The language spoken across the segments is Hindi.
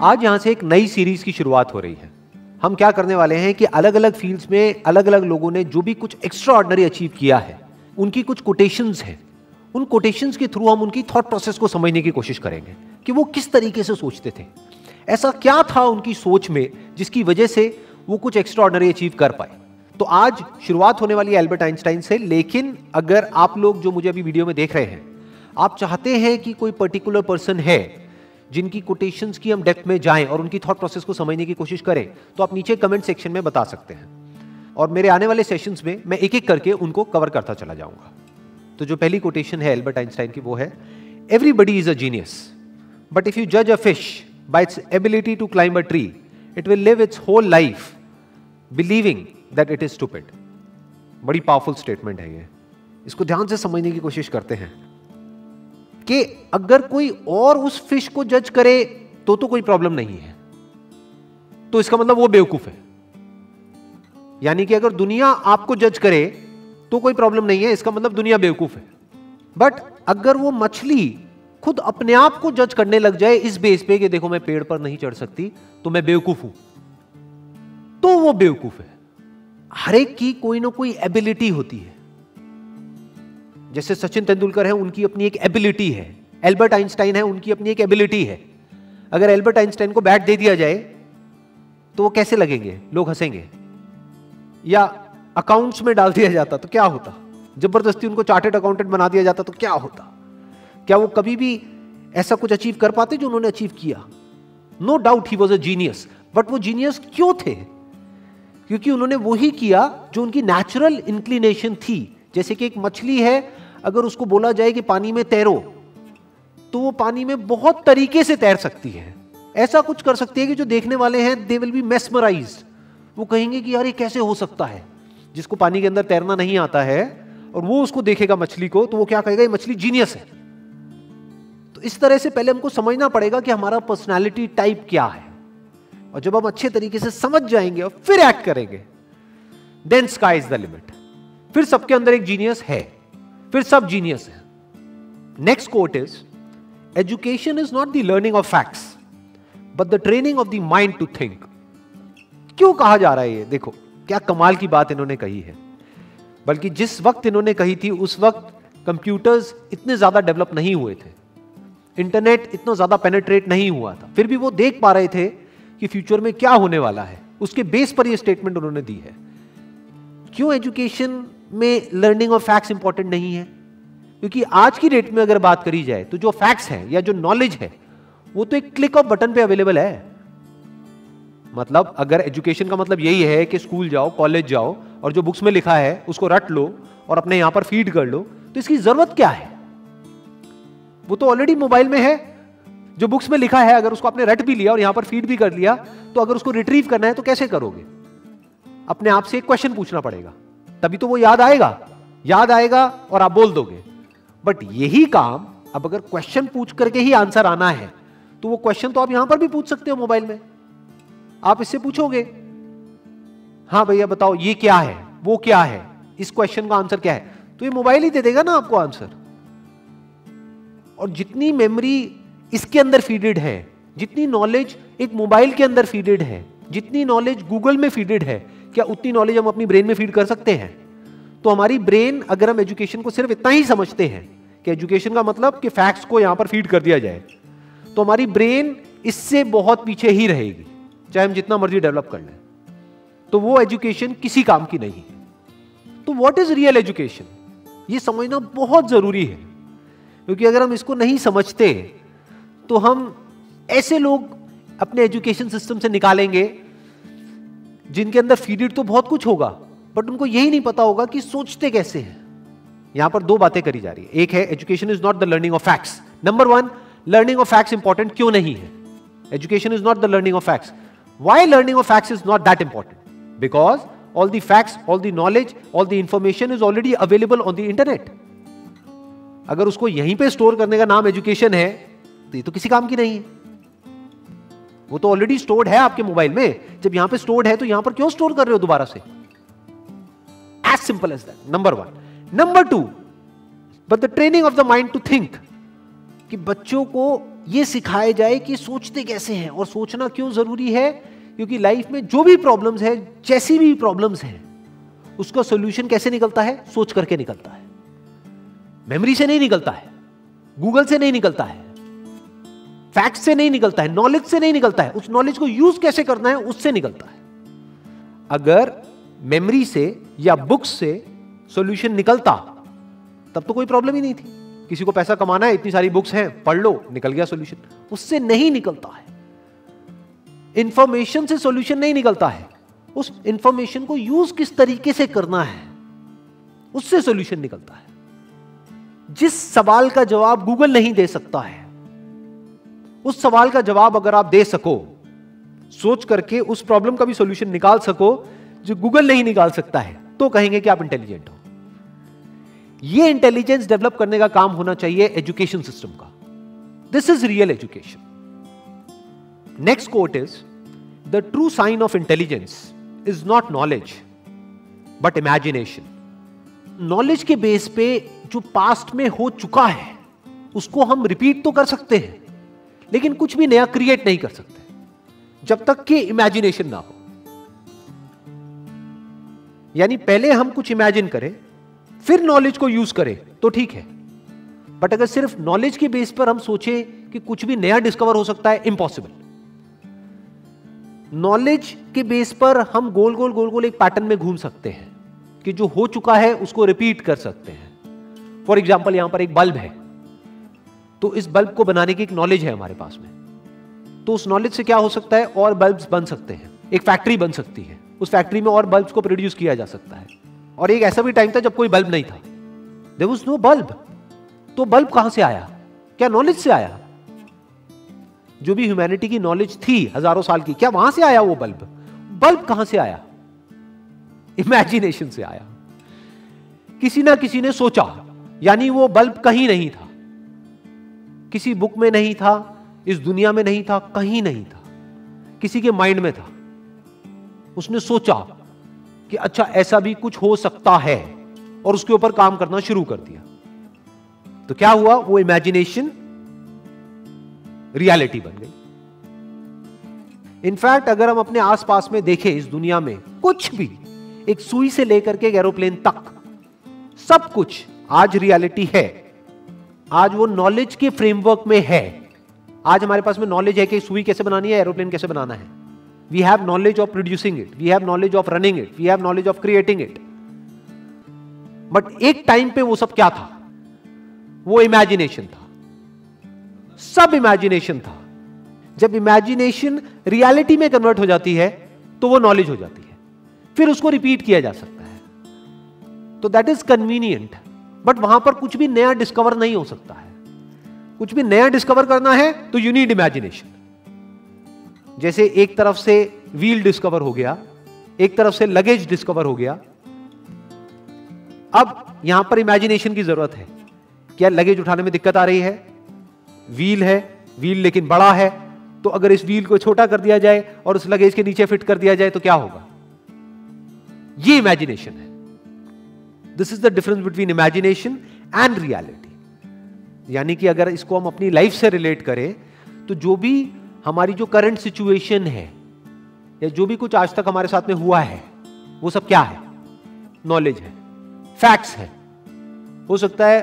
आज यहां से एक नई सीरीज की शुरुआत हो रही है। हम क्या करने वाले हैं कि अलग अलग फील्ड्स में अलग अलग लोगों ने जो भी कुछ एक्स्ट्रा ऑर्डिनरी अचीव किया है, उनकी कुछ कोटेशंस हैं। उन कोटेशंस के थ्रू हम उनकी थॉट प्रोसेस को समझने की कोशिश करेंगे कि वो किस तरीके से सोचते थे, ऐसा क्या था उनकी सोच में जिसकी वजह से वो कुछ एक्स्ट्रा ऑर्डिनरी अचीव कर पाए। तो आज शुरुआत होने वाली है एल्बर्ट आइंस्टाइन से। लेकिन अगर आप लोग जो मुझे अभी वीडियो में देख रहे हैं, आप चाहते हैं कि कोई पर्टिकुलर पर्सन है जिनकी कोटेशंस की हम डेप्थ में जाएं और उनकी थॉट प्रोसेस को समझने की कोशिश करें, तो आप नीचे कमेंट सेक्शन में बता सकते हैं और मेरे आने वाले सेशंस में मैं एक एक करके उनको कवर करता चला जाऊंगा। तो जो पहली कोटेशन है एल्बर्ट आइंस्टाइन की, वो है, everybody is a genius, but if you जज a fish by its ability to climb a tree, it will live its whole life believing that it is stupid. बड़ी पावरफुल स्टेटमेंट है ये, इसको ध्यान से समझने की कोशिश करते हैं कि अगर कोई और उस फिश को जज करे तो कोई प्रॉब्लम नहीं है, तो इसका मतलब वो बेवकूफ है। यानी कि अगर दुनिया आपको जज करे तो कोई प्रॉब्लम नहीं है, इसका मतलब दुनिया बेवकूफ है। बट अगर वो मछली खुद अपने आप को जज करने लग जाए इस बेस पे कि देखो मैं पेड़ पर नहीं चढ़ सकती तो मैं बेवकूफ हूं, तो वो बेवकूफ है। हर एक की कोई ना कोई एबिलिटी होती है। जैसे सचिन तेंदुलकर है, उनकी अपनी एक एबिलिटी है। एल्बर्ट आइंस्टाइन है, उनकी अपनी एक एबिलिटी है। अगर एल्बर्ट आइंस्टाइन को बैट दे दिया जाए तो वो कैसे लगेंगे? लोग हंसेंगे। या अकाउंट्स में डाल दिया जाता तो क्या होता? जबरदस्ती उनको चार्टर्ड अकाउंटेंट बना दिया जाता तो क्या होता? क्या वो कभी भी ऐसा कुछ अचीव कर पाते जो उन्होंने अचीव किया? No doubt he was a genius. But वो जीनियस क्यों थे? क्योंकि उन्होंने वही किया जो उनकी नेचुरल इंक्लिनेशन थी। जैसे कि एक मछली है, अगर उसको बोला जाए कि पानी में तैरो, तो वो पानी में बहुत तरीके से तैर सकती है। ऐसा कुछ कर सकती है कि जो देखने वाले हैं दे विल बी मेस्मराइज्ड। वो कहेंगे कि यार ये कैसे हो सकता है? जिसको पानी के अंदर तैरना नहीं आता है और वो उसको देखेगा मछली को, तो वो क्या कहेगा? ये मछली जीनियस है। तो इस तरह से पहले हमको समझना पड़ेगा कि हमारा पर्सनालिटी टाइप क्या है, और जब हम अच्छे तरीके से समझ जाएंगे और फिर एक्ट करेंगे, then sky is the limit. फिर सबके अंदर एक जीनियस है, फिर सब जीनियस है। Next quote is, education is not the learning of facts but the training of the mind to think. क्यों कहा जा रहा है ये? देखो क्या कमाल की बात इन्होंने कही है। बल्कि जिस वक्त इन्होंने कही थी उस वक्त कंप्यूटर्स इतने ज्यादा डेवलप नहीं हुए थे, इंटरनेट इतना ज्यादा पेनिट्रेट नहीं हुआ था, फिर भी वो देख पा रहे थे कि फ्यूचर में क्या होने वाला है। उसके बेस पर ये स्टेटमेंट उन्होंने दी है। क्यों एजुकेशन में लर्निंग ऑफ फैक्ट्स इंपॉर्टेंट नहीं है? क्योंकि आज की डेट में अगर बात करी जाए तो जो फैक्ट्स हैं या जो नॉलेज है वो तो एक क्लिक ऑफ बटन पे अवेलेबल है। मतलब अगर एजुकेशन का मतलब यही है कि स्कूल जाओ, कॉलेज जाओ और जो बुक्स में लिखा है उसको रट लो और अपने यहां पर फीड कर लो, तो इसकी जरूरत क्या है? वो तो ऑलरेडी मोबाइल में है। जो बुक्स में लिखा है अगर उसको आपने रट भी लिया और यहां पर फीड भी कर लिया, तो अगर उसको रिट्रीव करना है तो कैसे करोगे? अपने आप से एक क्वेश्चन पूछना पड़ेगा, तभी तो वो याद आएगा और आप बोल दोगे। बट यही काम अब अगर क्वेश्चन पूछ करके ही आंसर आना है, तो वो क्वेश्चन तो आप यहां पर भी पूछ सकते हो मोबाइल में। आप इससे पूछोगे, हाँ भैया बताओ ये क्या है, वो क्या है, इस क्वेश्चन का आंसर क्या है, तो ये मोबाइल ही दे देगा ना आपको आंसर। और जितनी मेमोरी इसके अंदर फीडेड है, जितनी नॉलेज एक मोबाइल के अंदर फीडेड है, जितनी नॉलेज गूगल में फीडेड है, क्या उतनी नॉलेज हम अपनी ब्रेन में फीड कर सकते हैं? तो हमारी ब्रेन, अगर हम एजुकेशन को सिर्फ इतना ही समझते हैं कि एजुकेशन का मतलब कि फैक्ट्स को यहां पर फीड कर दिया जाए, तो हमारी ब्रेन इससे बहुत पीछे ही रहेगी, चाहे हम जितना मर्जी डेवलप कर लें। तो वो एजुकेशन किसी काम की नहीं है। तो व्हाट इज रियल एजुकेशन, ये समझना बहुत जरूरी है। क्योंकि अगर हम इसको नहीं समझते तो हम ऐसे लोग अपने एजुकेशन सिस्टम से निकालेंगे जिनके अंदर फीडेड तो बहुत कुछ होगा, बट उनको यही नहीं पता होगा कि सोचते कैसे हैं। यहां पर दो बातें करी जा रही है। एक है education is not the learning of facts. Number one, learning of facts important क्यों नहीं है? Education is not the learning of facts. Why learning of facts is not that important? Because all the facts, all the knowledge, all the information is already available on the internet. अगर उसको यहीं पे स्टोर करने का नाम एजुकेशन है तो ये तो किसी काम की नहीं है। वो तो ऑलरेडी स्टोर्ड है आपके मोबाइल में। जब यहां पे स्टोर्ड है तो यहां पर क्यों स्टोर कर रहे हो दोबारा से? As simple as that, number one. Number two, but the training of the mind to think, कि बच्चों को यह सिखाया जाए कि सोचते कैसे हैं और सोचना क्यों जरूरी है, क्योंकि लाइफ में जो भी प्रॉब्लम्स है, जैसी भी प्रॉब्लम्स हैं, उसका सॉल्यूशन कैसे निकलता है? सोच करके निकलता है। मेमोरी से नहीं निकलता है, गूगल से नहीं निकलता है, फैक्ट से नहीं निकलता है, नॉलेज से नहीं निकलता है, उस नॉलेज को यूज कैसे करना है उससे निकलता है। अगर मेमोरी से या बुक्स से सॉल्यूशन निकलता तब तो कोई प्रॉब्लम ही नहीं थी। किसी को पैसा कमाना है, इतनी सारी बुक्स हैं, पढ़ लो, निकल गया सॉल्यूशन। उससे नहीं निकलता है। इंफॉर्मेशन से सॉल्यूशन नहीं निकलता है, उस इंफॉर्मेशन को यूज किस तरीके से करना है उससे सॉल्यूशन निकलता है। जिस सवाल का जवाब गूगल नहीं दे सकता है, उस सवाल का जवाब अगर आप दे सको, सोच करके उस प्रॉब्लम का भी सॉल्यूशन निकाल सको जो गूगल नहीं निकाल सकता है, तो कहेंगे कि आप इंटेलिजेंट हो। यह इंटेलिजेंस डेवलप करने का काम होना चाहिए एजुकेशन सिस्टम का। This is real education. Next quote is, the true sign of intelligence is not knowledge but imagination. Knowledge के बेस पे जो पास्ट में हो चुका है उसको हम रिपीट तो कर सकते हैं, लेकिन कुछ भी नया क्रिएट नहीं कर सकते जब तक कि इमेजिनेशन ना हो। यानी पहले हम कुछ इमेजिन करें फिर नॉलेज को यूज करें तो ठीक है, बट अगर सिर्फ नॉलेज के बेस पर हम सोचें कि कुछ भी नया डिस्कवर हो सकता है, इम्पॉसिबल। नॉलेज के बेस पर हम गोल गोल गोल गोल एक पैटर्न में घूम सकते हैं कि जो हो चुका है उसको रिपीट कर सकते हैं। फॉर एग्जाम्पल, यहां पर एक बल्ब है, तो इस बल्ब को बनाने की एक नॉलेज है हमारे पास में, तो उस नॉलेज से क्या हो सकता है, और बल्ब्स बन सकते हैं। एक फैक्ट्री बन सकती है, उस फैक्ट्री में और बल्ब्स को प्रोड्यूस किया जा सकता है। और एक ऐसा भी टाइम था जब कोई बल्ब नहीं था, देयर वाज नो बल्ब। तो बल्ब कहां से आया? क्या नॉलेज से आया? जो भी ह्यूमैनिटी की नॉलेज थी हजारों साल की, क्या वहां से आया वो बल्ब? बल्ब कहां से आया? इमेजिनेशन से आया। किसी ना किसी ने सोचा, यानी वो बल्ब कहीं नहीं था, किसी बुक में नहीं था, इस दुनिया में नहीं था, कहीं नहीं था, किसी के माइंड में था। उसने सोचा कि अच्छा ऐसा भी कुछ हो सकता है, और उसके ऊपर काम करना शुरू कर दिया। तो क्या हुआ? वो इमेजिनेशन रियलिटी बन गई। इनफैक्ट अगर हम अपने आसपास में देखें, इस दुनिया में कुछ भी, एक सुई से लेकर के एक एरोप्लेन तक, सब कुछ आज रियलिटी है। आज वो नॉलेज के फ्रेमवर्क में है। आज हमारे पास में नॉलेज है कि सुई कैसे बनानी है, एरोप्लेन कैसे बनाना है। We have knowledge of producing it, we have knowledge of running it, we have knowledge of creating it. But एक टाइम पे वो सब क्या था? वो इमेजिनेशन था, सब इमेजिनेशन था। जब इमेजिनेशन रियलिटी में कन्वर्ट हो जाती है तो वो नॉलेज हो जाती है, फिर उसको रिपीट किया जा सकता है। तो दैट इज कन्वीनियंट, बट वहां पर कुछ भी नया डिस्कवर नहीं हो सकता है। कुछ भी नया डिस्कवर करना है तो यू नीड इमेजिनेशन। जैसे एक तरफ से व्हील डिस्कवर हो गया, एक तरफ से लगेज डिस्कवर हो गया, अब यहां पर इमेजिनेशन की जरूरत है। क्या लगेज उठाने में दिक्कत आ रही है? व्हील है, व्हील लेकिन बड़ा है, तो अगर इस व्हील को छोटा कर दिया जाए और उस लगेज के नीचे फिट कर दिया जाए तो क्या होगा? ये इमेजिनेशन है। This is the difference between imagination and reality. यानी कि अगर इसको हम अपनी लाइफ से रिलेट करें तो जो भी हमारी जो करंट सिचुएशन है या जो भी कुछ आज तक हमारे साथ में हुआ है, वो सब क्या है? नॉलेज है, फैक्ट्स है। हो सकता है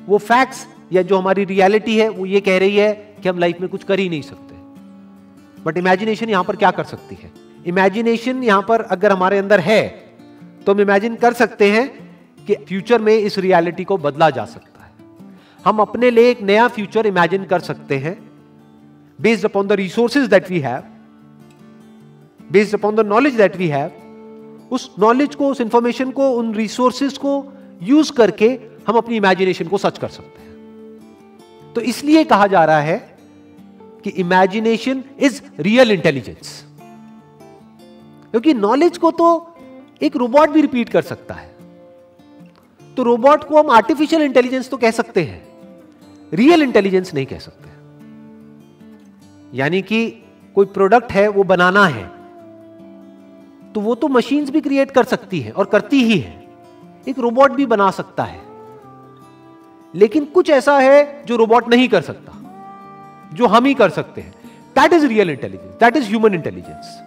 वो फैक्ट्स या जो हमारी रियलिटी है वो ये कह रही है कि हम लाइफ में कुछ कर ही नहीं सकते, बट इमेजिनेशन यहां पर क्या कर सकती है? इमेजिनेशन यहां पर अगर हमारे अंदर है तो हम इमेजिन कर सकते हैं कि फ्यूचर में इस रियलिटी को बदला जा सकता है। हम अपने लिए एक नया फ्यूचर इमेजिन कर सकते हैं based upon the resources that we have, based upon the knowledge that we have. उस नॉलेज को, उस इंफॉर्मेशन को, उन रिसोर्सेज को यूज करके हम अपनी इमेजिनेशन को सच कर सकते हैं। तो इसलिए कहा जा रहा है कि इमेजिनेशन इज रियल इंटेलिजेंस, क्योंकि नॉलेज को तो एक रोबोट भी रिपीट कर सकता है। तो रोबोट को हम आर्टिफिशियल इंटेलिजेंस तो कह सकते हैं, रियल इंटेलिजेंस नहीं कह सकते। यानी कि कोई प्रोडक्ट है वो बनाना है तो वो तो मशीन्स भी क्रिएट कर सकती है और करती ही है। एक रोबोट भी बना सकता है, लेकिन कुछ ऐसा है जो रोबोट नहीं कर सकता, जो हम ही कर सकते हैं। That is real intelligence, that is human intelligence.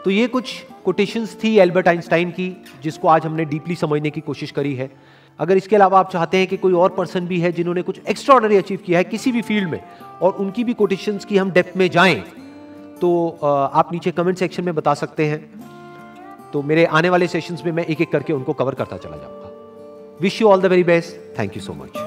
तो ये कुछ कोटेशंस थी एल्बर्ट आइंस्टाइन की, जिसको आज हमने डीपली समझने की कोशिश करी है। अगर इसके अलावा आप चाहते हैं कि कोई और पर्सन भी है जिन्होंने कुछ एक्स्ट्राऑर्डिनरी अचीव किया है किसी भी फील्ड में, और उनकी भी कोटेशंस की हम डेप्थ में जाएं, तो आप नीचे कमेंट सेक्शन में बता सकते हैं। तो मेरे आने वाले सेशंस में मैं एक एक करके उनको कवर करता चला जाऊंगा। Wish you all the very best. Thank you so much.